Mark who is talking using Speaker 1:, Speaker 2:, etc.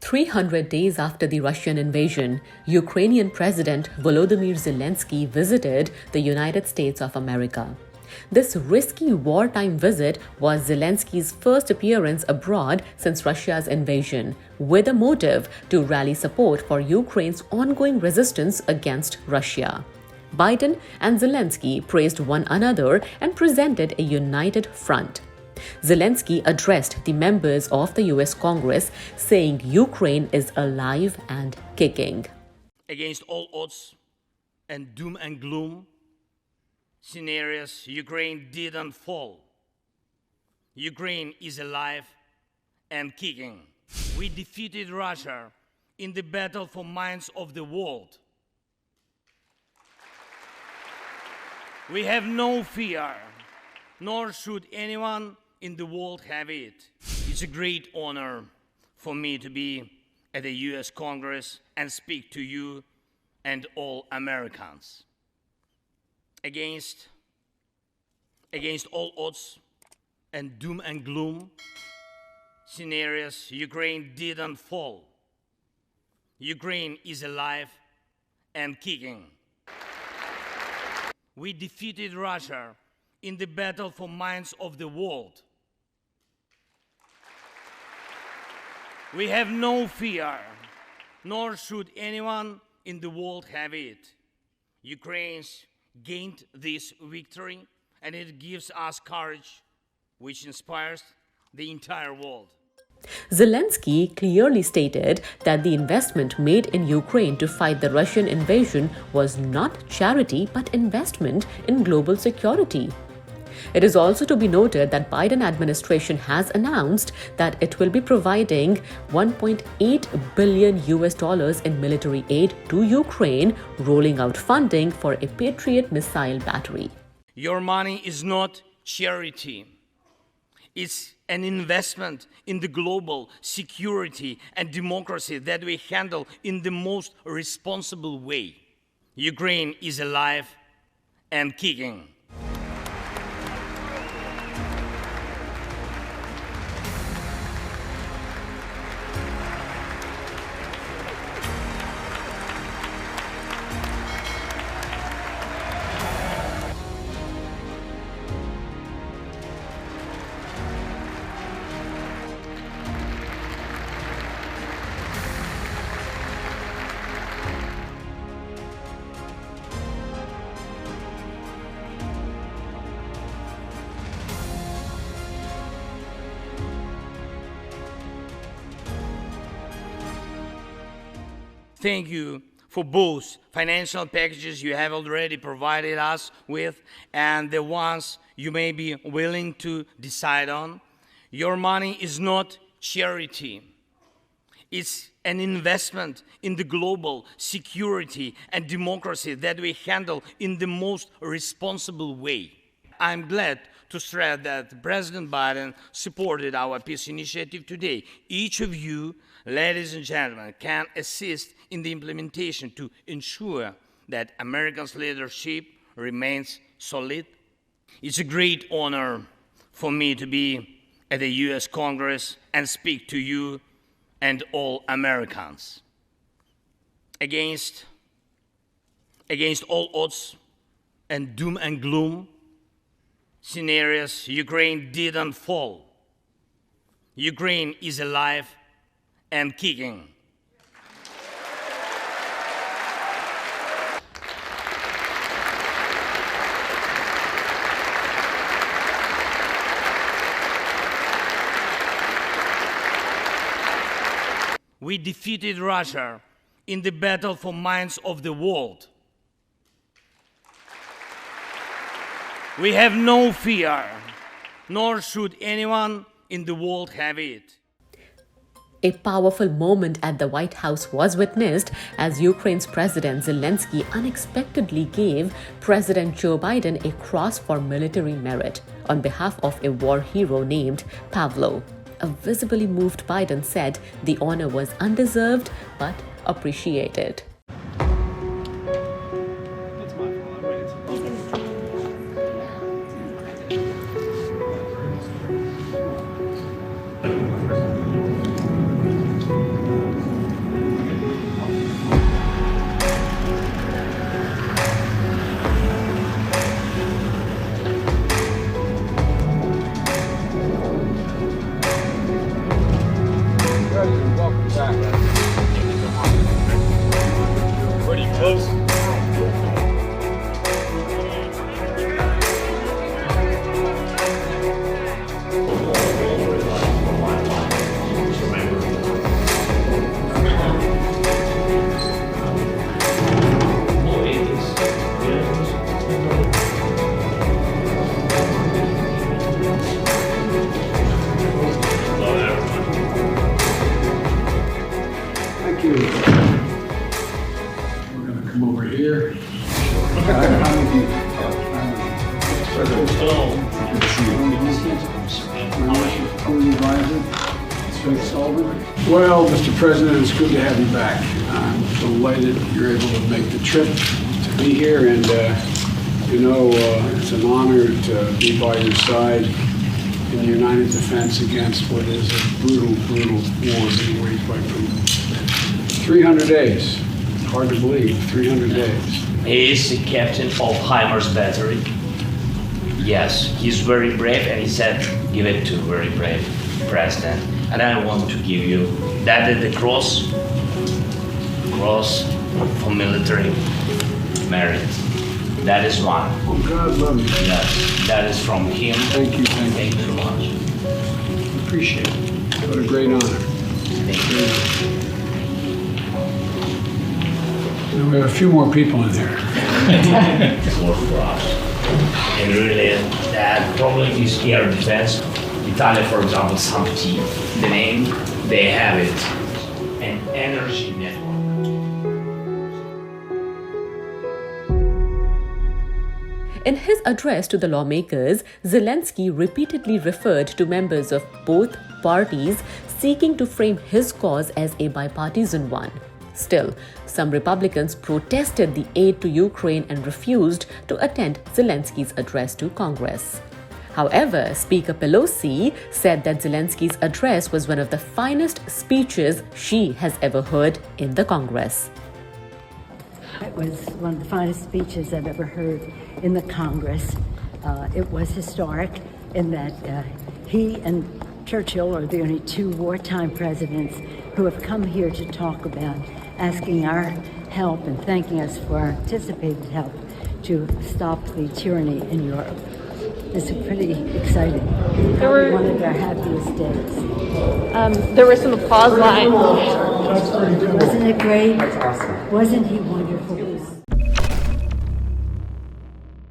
Speaker 1: 300 days after the Russian invasion, Ukrainian President Volodymyr Zelensky visited the United States of America. This risky wartime visit was Zelensky's first appearance abroad since Russia's invasion, with a motive to rally support for Ukraine's ongoing resistance against Russia. Biden and Zelensky praised one another and presented a united front. Zelensky addressed the members of the US Congress, saying Ukraine is alive and kicking.
Speaker 2: Against all odds and doom and gloom scenarios, Ukraine didn't fall. Ukraine is alive and kicking. We defeated Russia in the battle for minds of the world. We have no fear, nor should anyone in the world have it. It's a great honor for me to be at the US Congress and speak to you and all Americans. Against all odds and doom and gloom scenarios, Ukraine didn't fall. Ukraine is alive and kicking. We defeated Russia in the battle for minds of the world. We have no fear, nor should anyone in the world have it. Ukraine's gained this victory, and it gives us courage, which inspires the entire world.
Speaker 1: Zelensky clearly stated that the investment made in Ukraine to fight the Russian invasion was not charity but investment in global security. It is also to be noted that Biden administration has announced that it will be providing $1.8 billion in military aid to Ukraine, rolling out funding for a Patriot missile battery.
Speaker 2: Your money is not charity. It's an investment in the global security and democracy that we handle in the most responsible way. Ukraine is alive and kicking. Thank you for both financial packages you have already provided us with and the ones you may be willing to decide on. Your money is not charity. It's an investment in the global security and democracy that we handle in the most responsible way. I'm glad to stress that President Biden supported our peace initiative today. Each of you, ladies and gentlemen, can assist in the implementation to ensure that America's leadership remains solid. It's a great honor for me to be at the US Congress and speak to you and all Americans. Against all odds and doom and gloom scenarios, Ukraine didn't fall. Ukraine is alive and kicking. We defeated Russia in the battle for minds of the world. We have no fear, nor should anyone in the world have it.
Speaker 1: A powerful moment at the White House was witnessed as Ukraine's President Zelensky unexpectedly gave President Joe Biden a cross for military merit on behalf of a war hero named Pavlo. A visibly moved Biden said the honor was undeserved but appreciated.
Speaker 3: Security Advisor, Inspector Sullivan. Well, Mr. President, it's good to have you back. I'm delighted you're able to make the trip to be here, and it's an honor to be by your side in the united defense against what is a brutal, brutal war being waged by Putin. 300 days. Hard to believe, 300 days.
Speaker 4: He is the captain of Heimer's battery. Yes, he's very brave, and he said, give it to very brave president. And I want to give you, that is the cross for military merit. That is one.
Speaker 3: Oh, God love you.
Speaker 4: Yes, that is from him.
Speaker 3: Thank you, thank you.
Speaker 4: Thank you so much.
Speaker 3: Appreciate it. What a great honor.
Speaker 4: Thank you.
Speaker 3: Now, we have a few more people in there.
Speaker 4: It's work for us. And really, that probably is air defense. Italy, for example, Samti, the name, they have it. An energy network.
Speaker 1: In his address to the lawmakers, Zelensky repeatedly referred to members of both parties seeking to frame his cause as a bipartisan one. Still, some Republicans protested the aid to Ukraine and refused to attend Zelensky's address to Congress. However, Speaker Pelosi said that Zelensky's address was one of the finest speeches she has ever heard in the Congress.
Speaker 5: It was one of the finest speeches I've ever heard in the Congress. It was historic in that he and Churchill are the only two wartime presidents who have come here to talk about asking our help and thanking us for our anticipated help to stop the tyranny in Europe. It's pretty exciting. Probably one of our happiest days.
Speaker 6: There were some applause lines.
Speaker 5: Wasn't it great? That's awesome. Wasn't he wonderful?